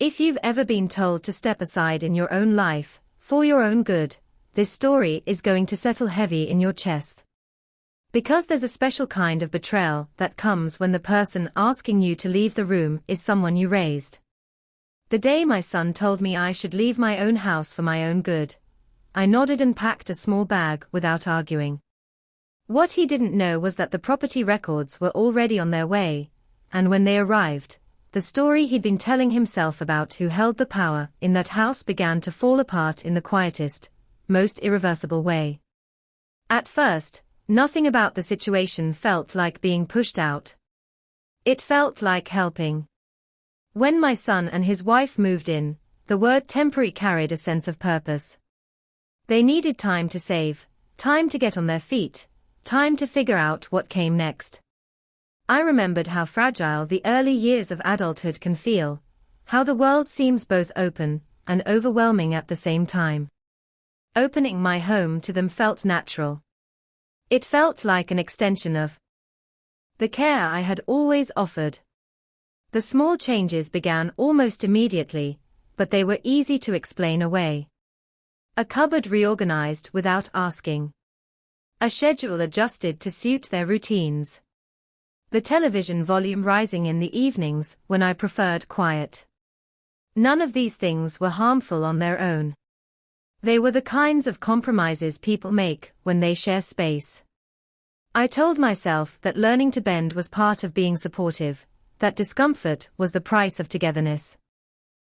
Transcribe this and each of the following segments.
If you've ever been told to step aside in your own life, for your own good, this story is going to settle heavy in your chest. Because there's a special kind of betrayal that comes when the person asking you to leave the room is someone you raised. The day my son told me I should leave my own house for my own good, I nodded and packed a small bag without arguing. What he didn't know was that the property records were already on their way, and when they arrived, the story he'd been telling himself about who held the power in that house began to fall apart in the quietest, most irreversible way. At first, nothing about the situation felt like being pushed out. It felt like helping. When my son and his wife moved in, the word temporary carried a sense of purpose. They needed time to save, time to get on their feet, time to figure out what came next. I remembered how fragile the early years of adulthood can feel, how the world seems both open and overwhelming at the same time. Opening my home to them felt natural. It felt like an extension of the care I had always offered. The small changes began almost immediately, but they were easy to explain away. A cupboard reorganized without asking. A schedule adjusted to suit their routines. The television volume rising in the evenings when I preferred quiet. None of these things were harmful on their own. They were the kinds of compromises people make when they share space. I told myself that learning to bend was part of being supportive, that discomfort was the price of togetherness.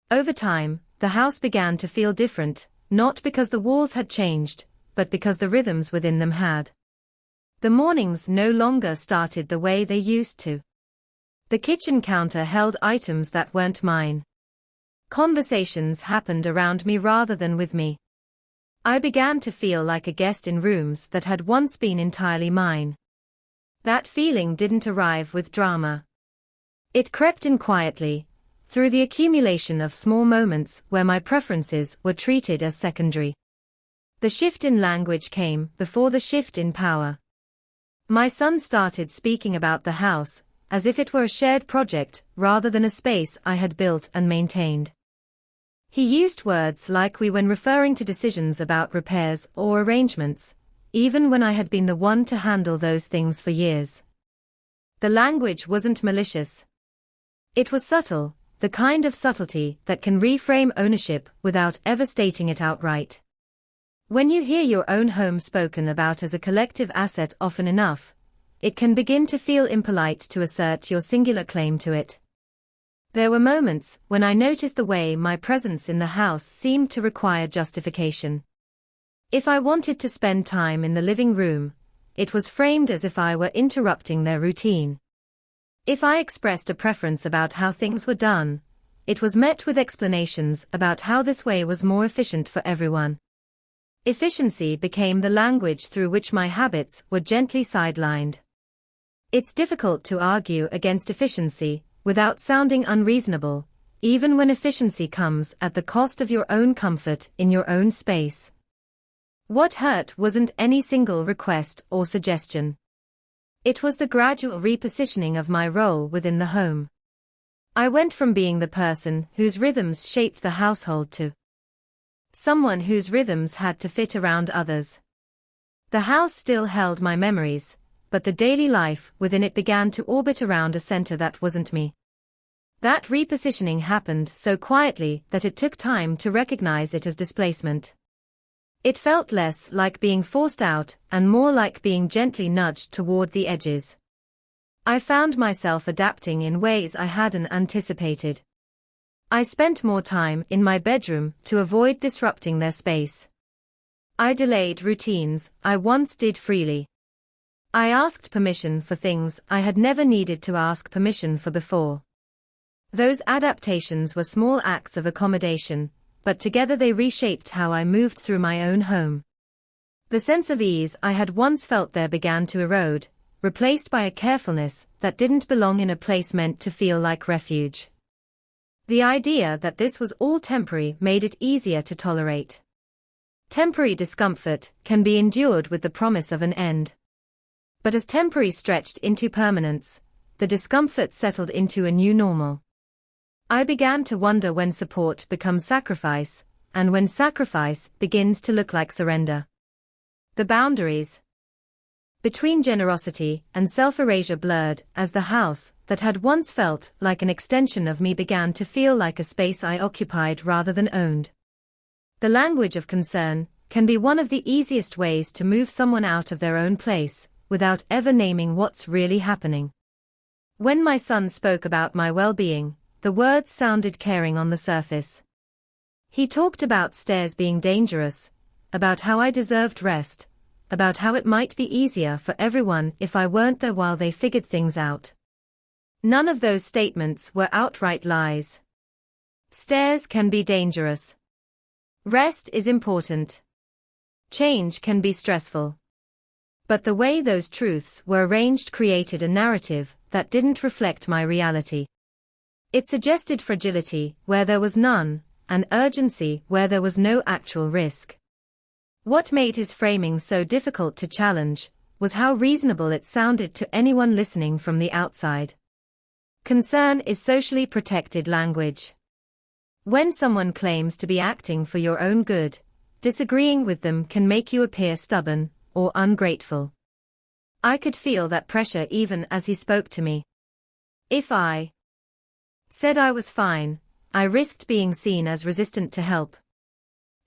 Over time, the house began to feel different, not because the walls had changed, but because the rhythms within them had. The mornings no longer started the way they used to. The kitchen counter held items that weren't mine. Conversations happened around me rather than with me. I began to feel like a guest in rooms that had once been entirely mine. That feeling didn't arrive with drama. It crept in quietly, through the accumulation of small moments where my preferences were treated as secondary. The shift in language came before the shift in power. My son started speaking about the house, as if it were a shared project rather than a space I had built and maintained. He used words like we when referring to decisions about repairs or arrangements, even when I had been the one to handle those things for years. The language wasn't malicious. It was subtle, the kind of subtlety that can reframe ownership without ever stating it outright. When you hear your own home spoken about as a collective asset often enough, it can begin to feel impolite to assert your singular claim to it. There were moments when I noticed the way my presence in the house seemed to require justification. If I wanted to spend time in the living room, it was framed as if I were interrupting their routine. If I expressed a preference about how things were done, it was met with explanations about how this way was more efficient for everyone. Efficiency became the language through which my habits were gently sidelined. It's difficult to argue against efficiency without sounding unreasonable, even when efficiency comes at the cost of your own comfort in your own space. What hurt wasn't any single request or suggestion. It was the gradual repositioning of my role within the home. I went from being the person whose rhythms shaped the household to someone whose rhythms had to fit around others. The house still held my memories, but the daily life within it began to orbit around a center that wasn't me. That repositioning happened so quietly that it took time to recognize it as displacement. It felt less like being forced out and more like being gently nudged toward the edges. I found myself adapting in ways I hadn't anticipated. I spent more time in my bedroom to avoid disrupting their space. I delayed routines I once did freely. I asked permission for things I had never needed to ask permission for before. Those adaptations were small acts of accommodation, but together they reshaped how I moved through my own home. The sense of ease I had once felt there began to erode, replaced by a carefulness that didn't belong in a place meant to feel like refuge. The idea that this was all temporary made it easier to tolerate. Temporary discomfort can be endured with the promise of an end. But as temporary stretched into permanence, the discomfort settled into a new normal. I began to wonder when support becomes sacrifice, and when sacrifice begins to look like surrender. The boundaries between generosity and self-erasure blurred as the house that had once felt like an extension of me began to feel like a space I occupied rather than owned. The language of concern can be one of the easiest ways to move someone out of their own place, without ever naming what's really happening. When my son spoke about my well-being, the words sounded caring on the surface. He talked about stairs being dangerous, about how I deserved rest, about how it might be easier for everyone if I weren't there while they figured things out. None of those statements were outright lies. Stairs can be dangerous. Rest is important. Change can be stressful. But the way those truths were arranged created a narrative that didn't reflect my reality. It suggested fragility where there was none, and urgency where there was no actual risk. What made his framing so difficult to challenge was how reasonable it sounded to anyone listening from the outside. Concern is socially protected language. When someone claims to be acting for your own good, disagreeing with them can make you appear stubborn or ungrateful. I could feel that pressure even as he spoke to me. If I said I was fine, I risked being seen as resistant to help.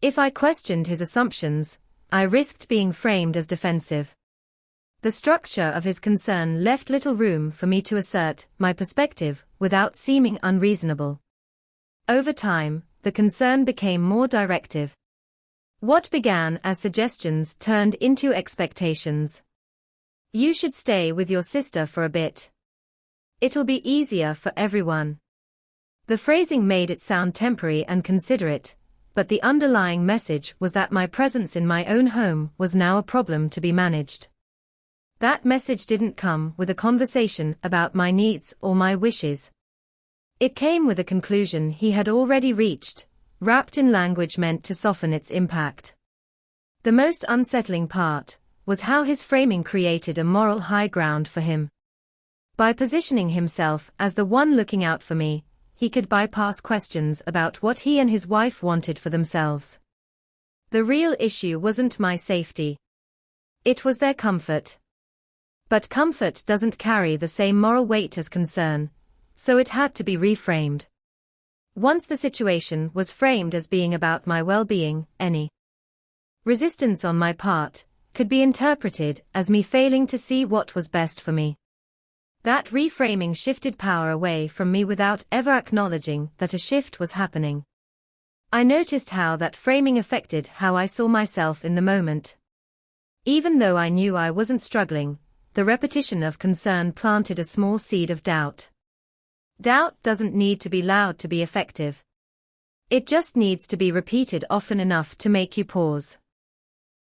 If I questioned his assumptions, I risked being framed as defensive. The structure of his concern left little room for me to assert my perspective without seeming unreasonable. Over time, the concern became more directive. What began as suggestions turned into expectations. You should stay with your sister for a bit. It'll be easier for everyone. The phrasing made it sound temporary and considerate, but the underlying message was that my presence in my own home was now a problem to be managed. That message didn't come with a conversation about my needs or my wishes. It came with a conclusion he had already reached, wrapped in language meant to soften its impact. The most unsettling part was how his framing created a moral high ground for him. By positioning himself as the one looking out for me, he could bypass questions about what he and his wife wanted for themselves. The real issue wasn't my safety. It was their comfort. But comfort doesn't carry the same moral weight as concern, so it had to be reframed. Once the situation was framed as being about my well-being, any resistance on my part could be interpreted as me failing to see what was best for me. That reframing shifted power away from me without ever acknowledging that a shift was happening. I noticed how that framing affected how I saw myself in the moment. Even though I knew I wasn't struggling, the repetition of concern planted a small seed of doubt. Doubt doesn't need to be loud to be effective. It just needs to be repeated often enough to make you pause.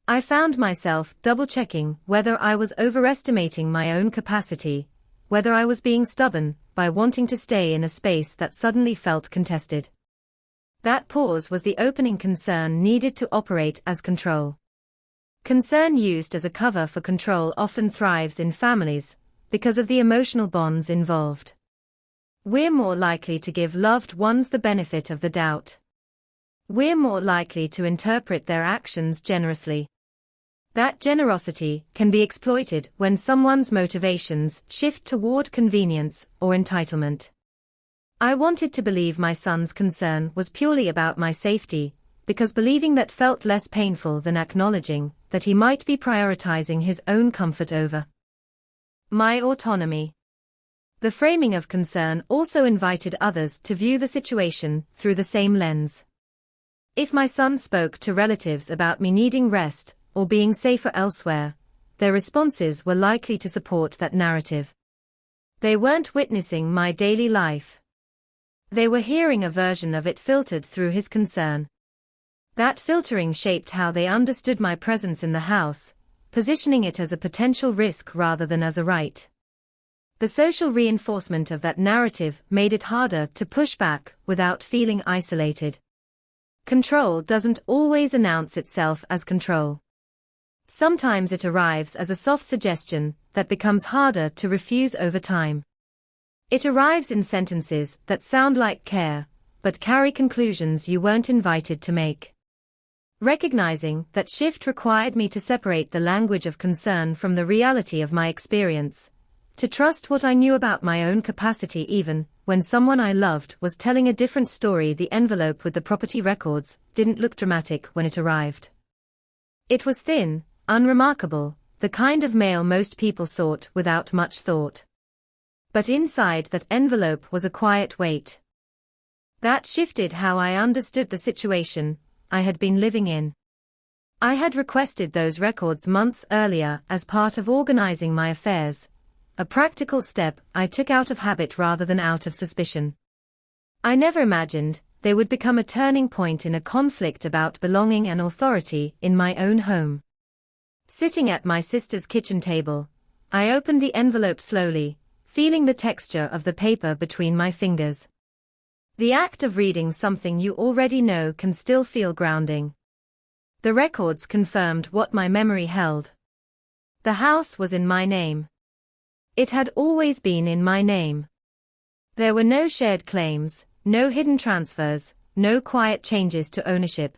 I found myself double-checking whether I was overestimating my own capacity, whether I was being stubborn by wanting to stay in a space that suddenly felt contested. That pause was the opening concern needed to operate as control. Concern used as a cover for control often thrives in families because of the emotional bonds involved. We're more likely to give loved ones the benefit of the doubt. We're more likely to interpret their actions generously. That generosity can be exploited when someone's motivations shift toward convenience or entitlement. I wanted to believe my son's concern was purely about my safety, because believing that felt less painful than acknowledging that he might be prioritizing his own comfort over my autonomy. The framing of concern also invited others to view the situation through the same lens. If my son spoke to relatives about me needing rest or being safer elsewhere, their responses were likely to support that narrative. They weren't witnessing my daily life. They were hearing a version of it filtered through his concern. That filtering shaped how they understood my presence in the house, positioning it as a potential risk rather than as a right. The social reinforcement of that narrative made it harder to push back without feeling isolated. Control doesn't always announce itself as control. Sometimes it arrives as a soft suggestion that becomes harder to refuse over time. It arrives in sentences that sound like care, but carry conclusions you weren't invited to make. Recognizing that shift required me to separate the language of concern from the reality of my experience, to trust what I knew about my own capacity even when someone I loved was telling a different story. The envelope with the property records didn't look dramatic when it arrived. It was thin, unremarkable, the kind of mail most people sort without much thought. But inside that envelope was a quiet weight. That shifted how I understood the situation I had been living in. I had requested those records months earlier as part of organizing my affairs, a practical step I took out of habit rather than out of suspicion. I never imagined they would become a turning point in a conflict about belonging and authority in my own home. Sitting at my sister's kitchen table, I opened the envelope slowly, feeling the texture of the paper between my fingers. The act of reading something you already know can still feel grounding. The records confirmed what my memory held. The house was in my name. It had always been in my name. There were no shared claims, no hidden transfers, no quiet changes to ownership.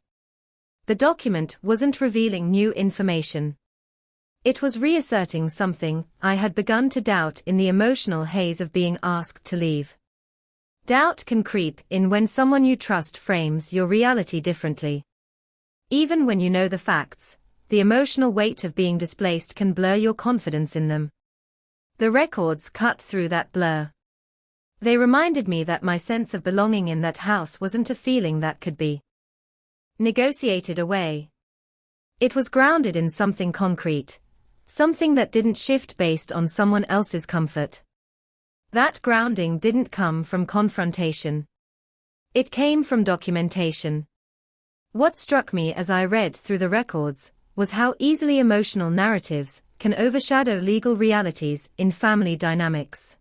The document wasn't revealing new information. It was reasserting something I had begun to doubt in the emotional haze of being asked to leave. Doubt can creep in when someone you trust frames your reality differently. Even when you know the facts, the emotional weight of being displaced can blur your confidence in them. The records cut through that blur. They reminded me that my sense of belonging in that house wasn't a feeling that could be negotiated away. It was grounded in something concrete, something that didn't shift based on someone else's comfort. That grounding didn't come from confrontation. It came from documentation. What struck me as I read through the records was how easily emotional narratives can overshadow legal realities in family dynamics.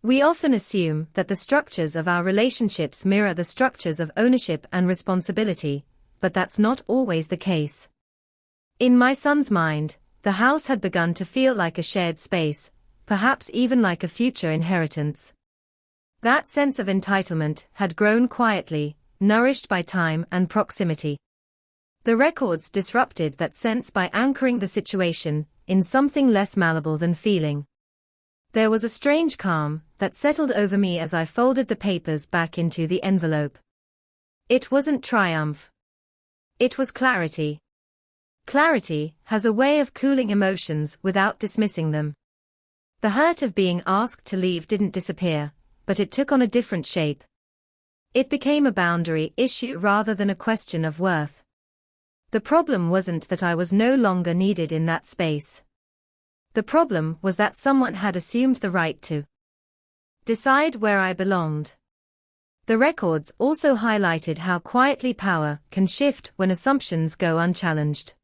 We often assume that the structures of our relationships mirror the structures of ownership and responsibility, but that's not always the case. In my son's mind, the house had begun to feel like a shared space, perhaps even like a future inheritance. That sense of entitlement had grown quietly, nourished by time and proximity. The records disrupted that sense by anchoring the situation in something less malleable than feeling. There was a strange calm that settled over me as I folded the papers back into the envelope. It wasn't triumph. It was clarity. Clarity has a way of cooling emotions without dismissing them. The hurt of being asked to leave didn't disappear, but it took on a different shape. It became a boundary issue rather than a question of worth. The problem wasn't that I was no longer needed in that space. The problem was that someone had assumed the right to decide where I belonged. The records also highlighted how quietly power can shift when assumptions go unchallenged.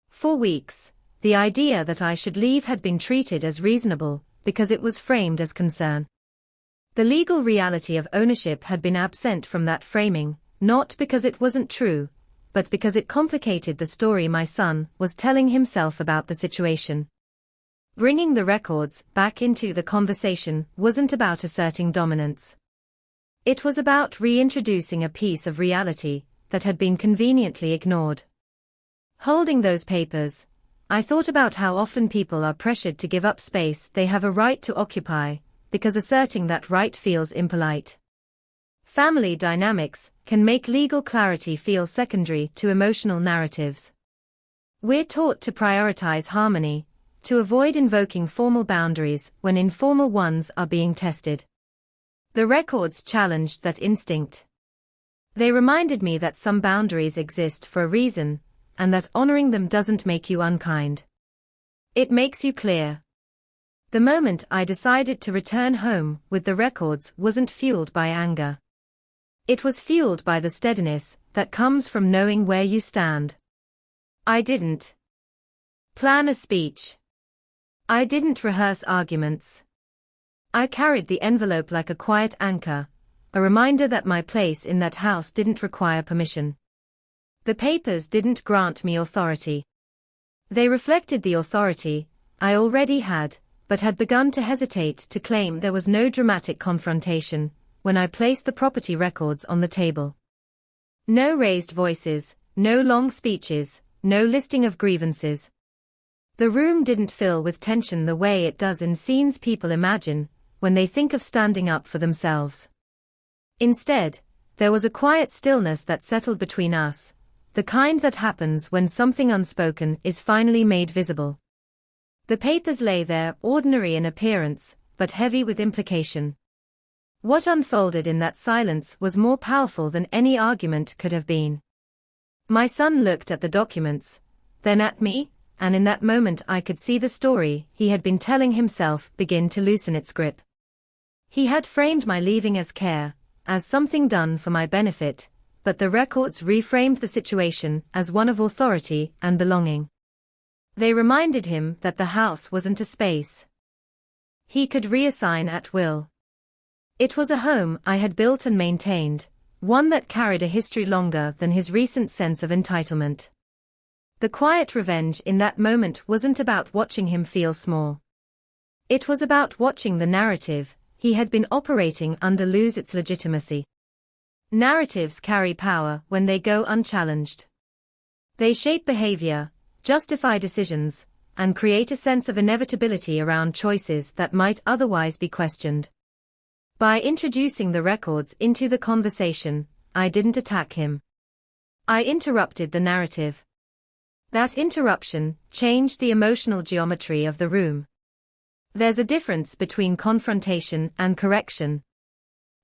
For weeks, the idea that I should leave had been treated as reasonable because it was framed as concern. The legal reality of ownership had been absent from that framing, not because it wasn't true, but because it complicated the story my son was telling himself about the situation. Bringing the records back into the conversation wasn't about asserting dominance. It was about reintroducing a piece of reality that had been conveniently ignored. Holding those papers, I thought about how often people are pressured to give up space they have a right to occupy, because asserting that right feels impolite. Family dynamics can make legal clarity feel secondary to emotional narratives. We're taught to prioritize harmony, to avoid invoking formal boundaries when informal ones are being tested. The records challenged that instinct. They reminded me that some boundaries exist for a reason, and that honoring them doesn't make you unkind. It makes you clear. The moment I decided to return home with the records wasn't fueled by anger. It was fueled by the steadiness that comes from knowing where you stand. I didn't plan a speech. I didn't rehearse arguments. I carried the envelope like a quiet anchor, a reminder that my place in that house didn't require permission. The papers didn't grant me authority. They reflected the authority I already had, but had begun to hesitate to claim there was no dramatic confrontation when I placed the property records on the table. No raised voices, no long speeches, no listing of grievances. The room didn't fill with tension the way it does in scenes people imagine when they think of standing up for themselves. Instead, there was a quiet stillness that settled between us, the kind that happens when something unspoken is finally made visible. The papers lay there, ordinary in appearance, but heavy with implication. What unfolded in that silence was more powerful than any argument could have been. My son looked at the documents, then at me, and in that moment I could see the story he had been telling himself begin to loosen its grip. He had framed my leaving as care, as something done for my benefit, but the records reframed the situation as one of authority and belonging. They reminded him that the house wasn't a space he could reassign at will. It was a home I had built and maintained, one that carried a history longer than his recent sense of entitlement. The quiet revenge in that moment wasn't about watching him feel small. It was about watching the narrative he had been operating under lose its legitimacy. Narratives carry power when they go unchallenged. They shape behavior, justify decisions, and create a sense of inevitability around choices that might otherwise be questioned. By introducing the records into the conversation, I didn't attack him. I interrupted the narrative. That interruption changed the emotional geometry of the room. There's a difference between confrontation and correction.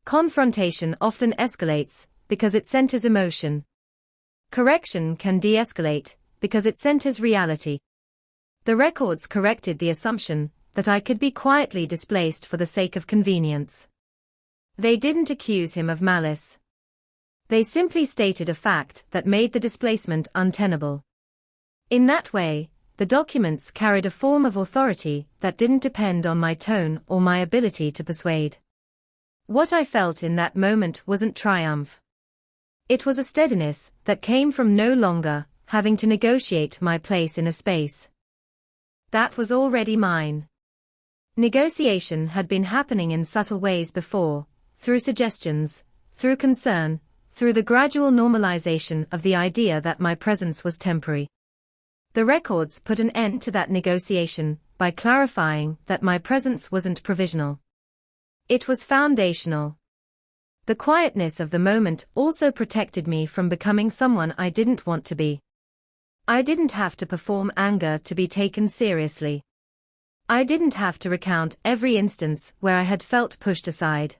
Confrontation often escalates because it centers emotion. Correction can de-escalate because it centers reality. The records corrected the assumption that I could be quietly displaced for the sake of convenience. They didn't accuse him of malice. They simply stated a fact that made the displacement untenable. In that way, the documents carried a form of authority that didn't depend on my tone or my ability to persuade. What I felt in that moment wasn't triumph. It was a steadiness that came from no longer having to negotiate my place in a space that was already mine. Negotiation had been happening in subtle ways before, through suggestions, through concern, through the gradual normalization of the idea that my presence was temporary. The records put an end to that negotiation by clarifying that my presence wasn't provisional. It was foundational. The quietness of the moment also protected me from becoming someone I didn't want to be. I didn't have to perform anger to be taken seriously. I didn't have to recount every instance where I had felt pushed aside.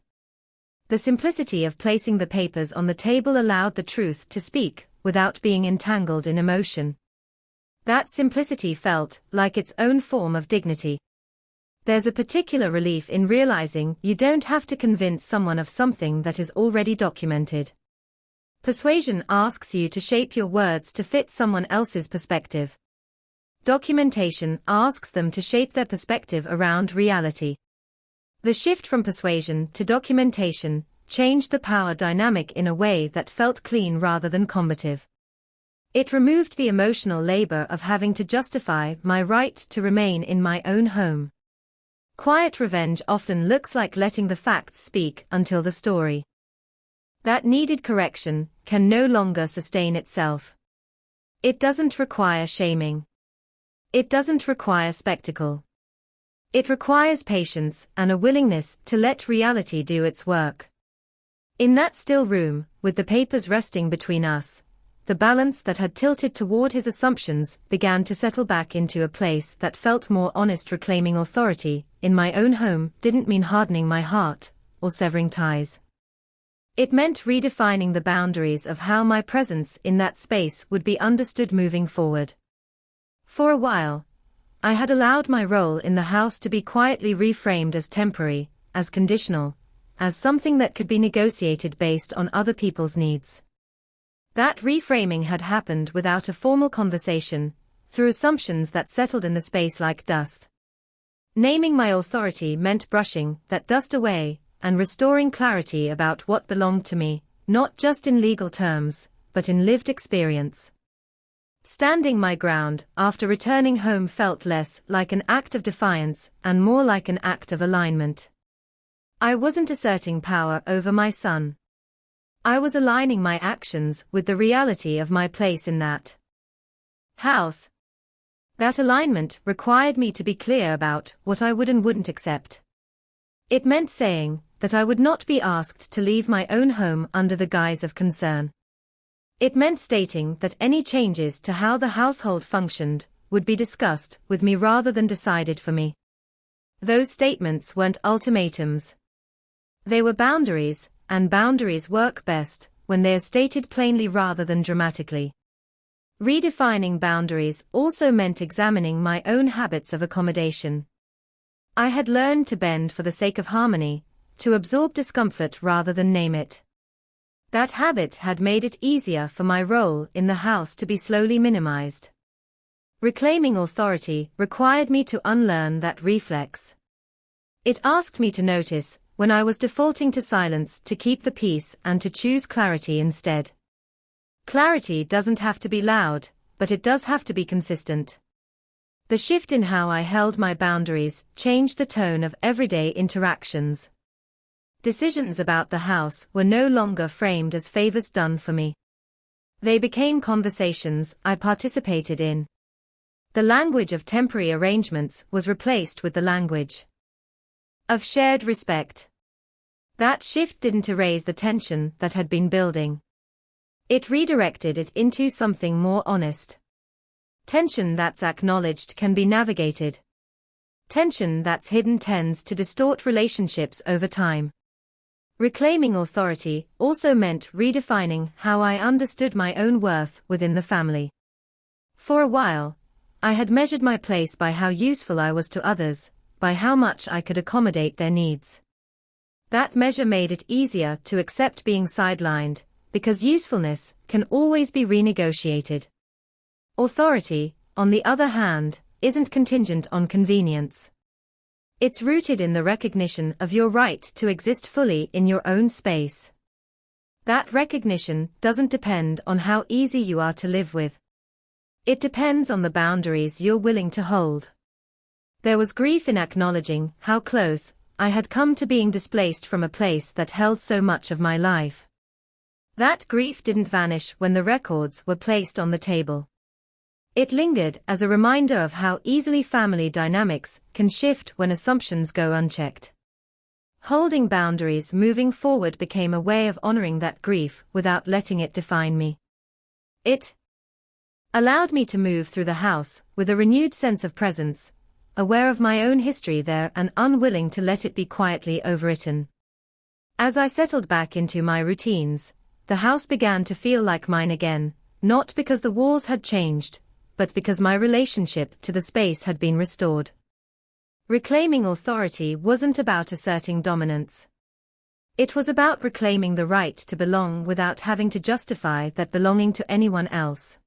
The simplicity of placing the papers on the table allowed the truth to speak without being entangled in emotion. That simplicity felt like its own form of dignity. There's a particular relief in realizing you don't have to convince someone of something that is already documented. Persuasion asks you to shape your words to fit someone else's perspective. Documentation asks them to shape their perspective around reality. The shift from persuasion to documentation changed the power dynamic in a way that felt clean rather than combative. It removed the emotional labor of having to justify my right to remain in my own home. Quiet revenge often looks like letting the facts speak until the story that needed correction can no longer sustain itself. It doesn't require shaming. It doesn't require spectacle. It requires patience and a willingness to let reality do its work. In that still room, with the papers resting between us, the balance that had tilted toward his assumptions began to settle back into a place that felt more honest. Reclaiming authority in my own home didn't mean hardening my heart or severing ties. It meant redefining the boundaries of how my presence in that space would be understood moving forward. For a while, I had allowed my role in the house to be quietly reframed as temporary, as conditional, as something that could be negotiated based on other people's needs. That reframing had happened without a formal conversation, through assumptions that settled in the space like dust. Naming my authority meant brushing that dust away and restoring clarity about what belonged to me, not just in legal terms, but in lived experience. Standing my ground after returning home felt less like an act of defiance and more like an act of alignment. I wasn't asserting power over my son. I was aligning my actions with the reality of my place in that house. That alignment required me to be clear about what I would and wouldn't accept. It meant saying that I would not be asked to leave my own home under the guise of concern. It meant stating that any changes to how the household functioned would be discussed with me rather than decided for me. Those statements weren't ultimatums. They were boundaries, and boundaries work best when they are stated plainly rather than dramatically. Redefining boundaries also meant examining my own habits of accommodation. I had learned to bend for the sake of harmony, to absorb discomfort rather than name it. That habit had made it easier for my role in the house to be slowly minimized. Reclaiming authority required me to unlearn that reflex. It asked me to notice when I was defaulting to silence to keep the peace and to choose clarity instead. Clarity doesn't have to be loud, but it does have to be consistent. The shift in how I held my boundaries changed the tone of everyday interactions. Decisions about the house were no longer framed as favors done for me. They became conversations I participated in. The language of temporary arrangements was replaced with the language of shared respect. That shift didn't erase the tension that had been building. It redirected it into something more honest. Tension that's acknowledged can be navigated. Tension that's hidden tends to distort relationships over time. Reclaiming authority also meant redefining how I understood my own worth within the family. For a while, I had measured my place by how useful I was to others, by how much I could accommodate their needs. That measure made it easier to accept being sidelined, because usefulness can always be renegotiated. Authority, on the other hand, isn't contingent on convenience. It's rooted in the recognition of your right to exist fully in your own space. That recognition doesn't depend on how easy you are to live with. It depends on the boundaries you're willing to hold. There was grief in acknowledging how close I had come to being displaced from a place that held so much of my life. That grief didn't vanish when the records were placed on the table. It lingered as a reminder of how easily family dynamics can shift when assumptions go unchecked. Holding boundaries moving forward became a way of honoring that grief without letting it define me. It allowed me to move through the house with a renewed sense of presence, aware of my own history there and unwilling to let it be quietly overwritten. As I settled back into my routines, the house began to feel like mine again, not because the walls had changed, but because my relationship to the space had been restored. Reclaiming authority wasn't about asserting dominance. It was about reclaiming the right to belong without having to justify that belonging to anyone else.